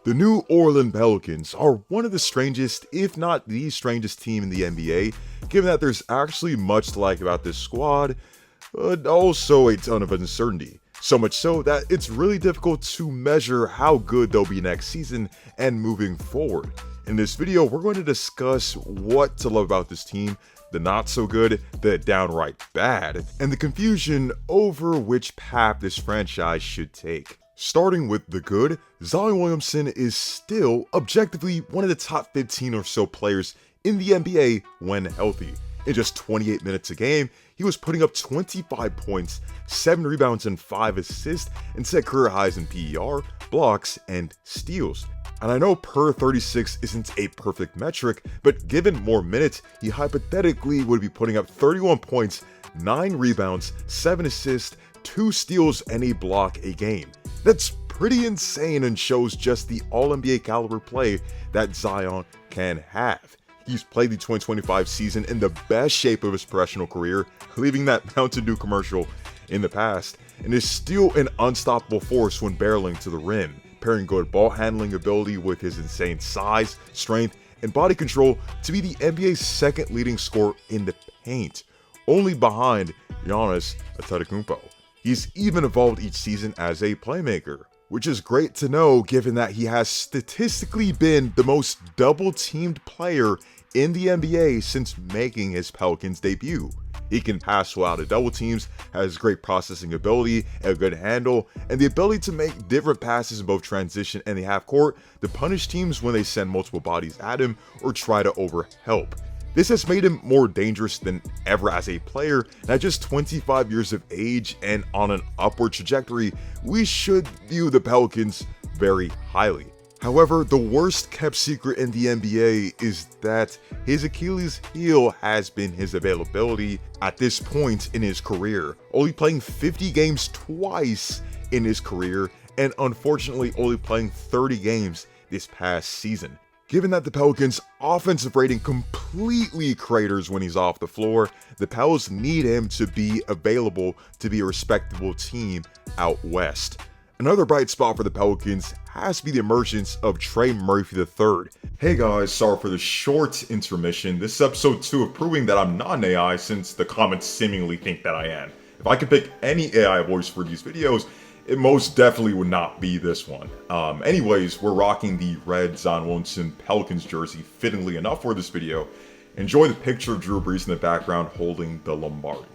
The new Orleans Pelicans are one of the strangest, if not the strangest team in the NBA, given that there's actually much to like about this squad, but also a ton of uncertainty. So much so that it's really difficult to measure how good they'll be next season and moving forward. In this video, we're going to discuss what to love about this team, the not so good, the downright bad, and the confusion over which path this franchise should take. Starting with the good, Zion Williamson is still objectively one of the top 15 or so players in the NBA when healthy. In just 28 minutes a game, he was putting up 25 points, 7 rebounds and 5 assists, and set career highs in PER, blocks, and steals. And I know per 36 isn't a perfect metric, but given more minutes, he hypothetically would be putting up 31 points, 9 rebounds, 7 assists, 2 steals, and a block a game. That's pretty insane and shows just the All-NBA caliber play that Zion can have. He's played the 2025 season in the best shape of his professional career, leaving that Mountain Dew commercial in the past, and is still an unstoppable force when barreling to the rim, pairing good ball handling ability with his insane size, strength, and body control to be the NBA's second leading scorer in the paint, only behind Giannis Antetokounmpo. He's even evolved each season as a playmaker, which is great to know given that he has statistically been the most double-teamed player in the NBA since making his Pelicans debut. He can pass well out of double teams, has great processing ability, a good handle, and the ability to make different passes in both transition and the half court to punish teams when they send multiple bodies at him or try to overhelp. This has made him more dangerous than ever as a player, and at just 25 years of age and on an upward trajectory, we should view the Pelicans very highly. However, the worst kept secret in the NBA is that his Achilles heel has been his availability at this point in his career, only playing 50 games twice in his career, and unfortunately only playing 30 games this past season. Given that the Pelicans' offensive rating completely craters when he's off the floor, the Pels need him to be available to be a respectable team out west. Another bright spot for the Pelicans has to be the emergence of Trey Murphy III. Hey guys, sorry for the short intermission. This is episode 2 of proving that I'm not an AI since the comments seemingly think that I am. If I could pick any AI voice for these videos, it most definitely would not be this one. Anyways, we're rocking the red Zion Williamson Pelicans jersey fittingly enough for this video. Enjoy the picture of Drew Brees in the background holding the Lombardi.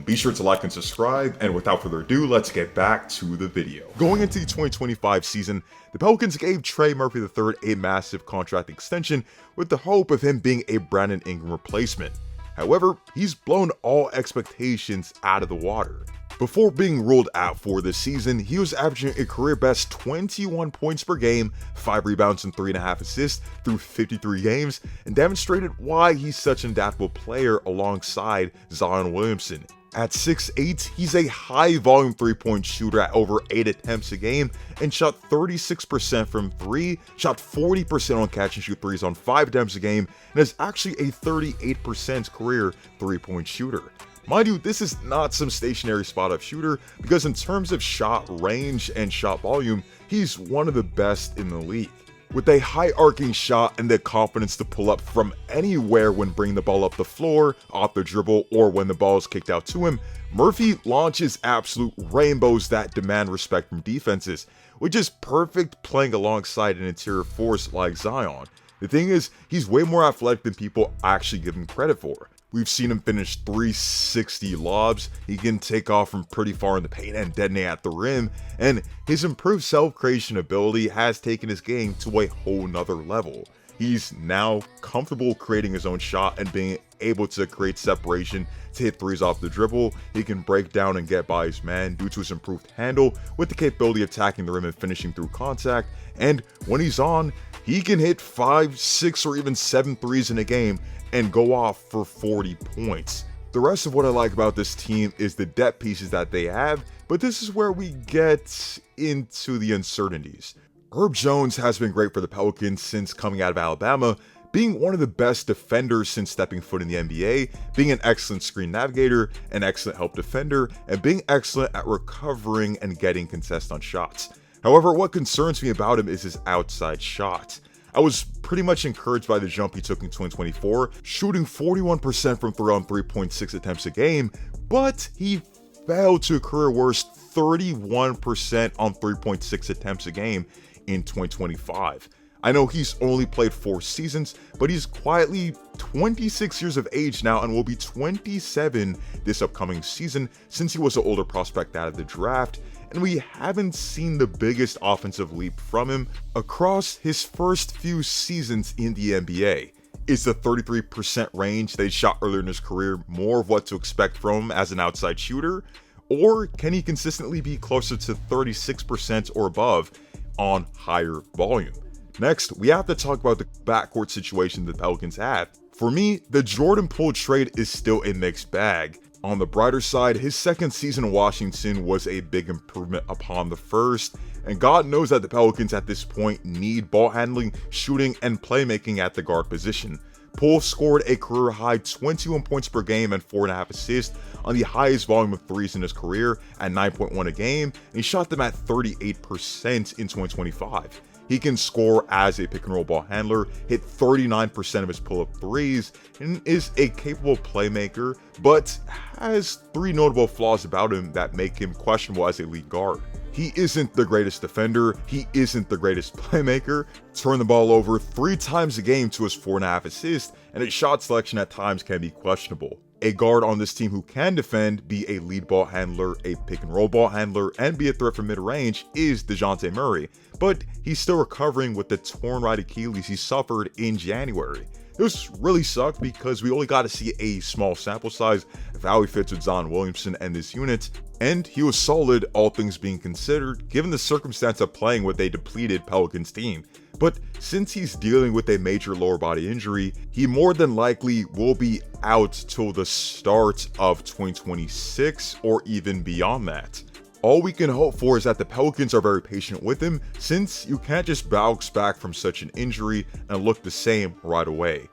Be sure to like and subscribe, and without further ado, let's get back to the video. Going into the 2025 season, the Pelicans gave Trey Murphy III a massive contract extension with the hope of him being a Brandon Ingram replacement. However, he's blown all expectations out of the water. Before being ruled out for this season, he was averaging a career-best 21 points per game, 5 rebounds and 3.5 assists through 53 games, and demonstrated why he's such an adaptable player alongside Zion Williamson. At 6'8", he's a high-volume three-point shooter at over 8 attempts a game, and shot 36% from 3, shot 40% on catch-and-shoot threes on 5 attempts a game, and is actually a 38% career three-point shooter. Mind you, this is not some stationary spot-up shooter, because in terms of shot range and shot volume, he's one of the best in the league. With a high arcing shot and the confidence to pull up from anywhere when bringing the ball up the floor, off the dribble, or when the ball is kicked out to him, Murphy launches absolute rainbows that demand respect from defenses, which is perfect playing alongside an interior force like Zion. The thing is, he's way more athletic than people actually give him credit for. We've seen him finish 360 lobs, he can take off from pretty far in the paint and detonate at the rim, and his improved self-creation ability has taken his game to a whole nother level. He's now comfortable creating his own shot and being able to create separation to hit threes off the dribble. He can break down and get by his man due to his improved handle with the capability of attacking the rim and finishing through contact, and when he's on, he can hit 5, 6, or even 7 threes in a game and go off for 40 points. The rest of what I like about this team is the depth pieces that they have, but this is where we get into the uncertainties. Herb Jones has been great for the Pelicans since coming out of Alabama, being one of the best defenders since stepping foot in the NBA, being an excellent screen navigator, an excellent help defender, and being excellent at recovering and getting contested on shots. However, what concerns me about him is his outside shot. I was pretty much encouraged by the jump he took in 2024, shooting 41% from 3 on 3.6 attempts a game, but he fell to a career worst 31% on 3.6 attempts a game in 2025. I know he's only played 4 seasons, but he's quietly 26 years of age now and will be 27 this upcoming season since he was an older prospect out of the draft, and we haven't seen the biggest offensive leap from him across his first few seasons in the NBA. Is the 33% range that he shot earlier in his career more of what to expect from him as an outside shooter? Or can he consistently be closer to 36% or above on higher volume? Next, we have to talk about the backcourt situation the Pelicans have. For me, the Jordan Poole trade is still a mixed bag. On the brighter side, his second season in Washington was a big improvement upon the first, and God knows that the Pelicans at this point need ball handling, shooting, and playmaking at the guard position. Poole scored a career-high 21 points per game and 4.5 assists on the highest volume of threes in his career at 9.1 a game, and he shot them at 38% in 2025. He can score as a pick-and-roll ball handler, hit 39% of his pull-up threes, and is a capable playmaker, but has 3 notable flaws about him that make him questionable as a lead guard. He isn't the greatest defender, he isn't the greatest playmaker, turn the ball over 3 times a game to his 4.5 assists, and his shot selection at times can be questionable. A guard on this team who can defend, be a lead ball handler, a pick and roll ball handler, and be a threat from mid-range is Dejounte Murray, but he's still recovering with the torn right Achilles he suffered in January. This really sucked because we only got to see a small sample size of how he fits with Zion Williamson and this unit, and he was solid all things being considered given the circumstance of playing with a depleted Pelicans team. But since he's dealing with a major lower body injury, he more than likely will be out till the start of 2026 or even beyond that. All we can hope for is that the Pelicans are very patient with him, since you can't just bounce back from such an injury and look the same right away.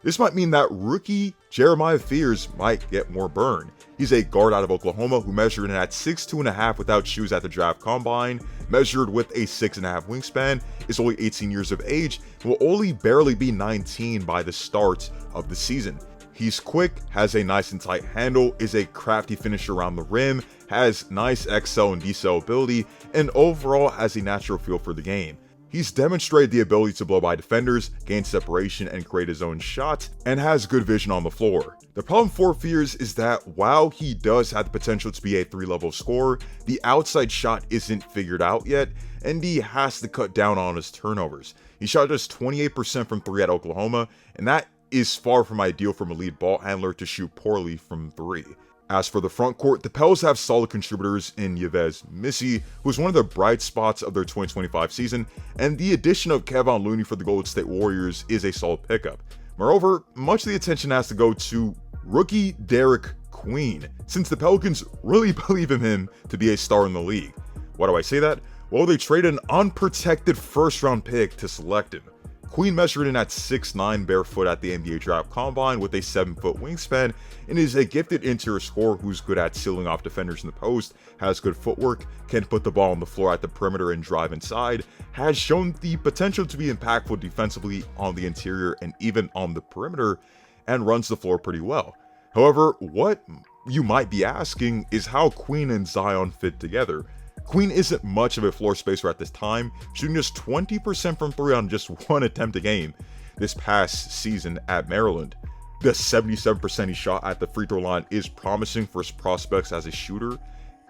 This might mean that rookie Jeremiah Fears might get more burn. He's a guard out of Oklahoma who measured in at 6'2.5" without shoes at the draft combine, measured with a 6.5 wingspan, is only 18 years of age, and will only barely be 19 by the start of the season. He's quick, has a nice and tight handle, is a crafty finisher around the rim, has nice XL and decel ability, and overall has a natural feel for the game. He's demonstrated the ability to blow by defenders, gain separation, and create his own shot, and has good vision on the floor. The problem for Fears is that while he does have the potential to be a 3-level scorer, the outside shot isn't figured out yet, and he has to cut down on his turnovers. He shot just 28% from 3 at Oklahoma, and that is far from ideal from a lead ball handler to shoot poorly from 3. As for the front court, the Pels have solid contributors in Yves Missy, who is one of the bright spots of their 2025 season, and the addition of Kevon Looney for the Golden State Warriors is a solid pickup. Moreover, much of the attention has to go to rookie Derik Queen, since the Pelicans really believe in him to be a star in the league. Why do I say that? Well, they traded an unprotected first-round pick to select him. Queen measured in at 6'9" barefoot at the NBA Draft Combine with a 7-foot wingspan, and is a gifted interior scorer who's good at sealing off defenders in the post, has good footwork, can put the ball on the floor at the perimeter and drive inside, has shown the potential to be impactful defensively on the interior and even on the perimeter, and runs the floor pretty well. However, what you might be asking is how Queen and Zion fit together. Queen isn't much of a floor spacer at this time, shooting just 20% from 3 on just 1 attempt a game this past season at Maryland. The 77% he shot at the free throw line is promising for his prospects as a shooter,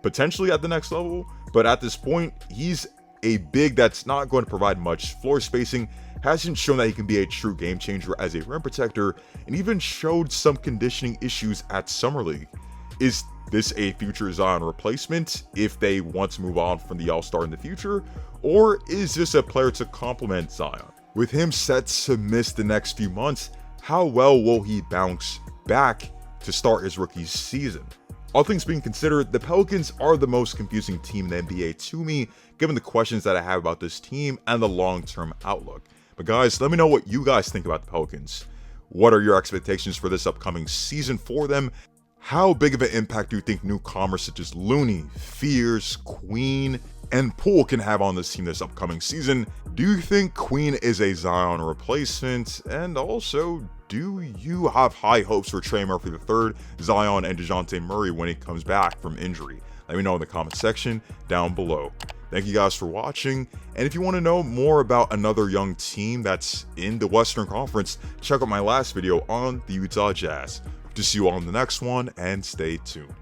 potentially at the next level, but at this point, he's a big that's not going to provide much floor spacing, hasn't shown that he can be a true game changer as a rim protector, and even showed some conditioning issues at Summer League. Is this a future Zion replacement if they want to move on from the All-Star in the future, or is this a player to complement Zion? With him set to miss the next few months, how well will he bounce back to start his rookie season? All things being considered, the Pelicans are the most confusing team in the NBA to me, given the questions that I have about this team and the long-term outlook. But guys, let me know what you guys think about the Pelicans. What are your expectations for this upcoming season for them? How big of an impact do you think newcomers such as Looney, Fears, Queen, and Poole can have on this team this upcoming season? Do you think Queen is a Zion replacement? And also, do you have high hopes for Trey Murphy III, Zion, and DeJounte Murray when he comes back from injury? Let me know in the comment section down below. Thank you guys for watching, and if you want to know more about another young team that's in the Western Conference, check out my last video on the Utah Jazz. To see you all in the next one, and stay tuned.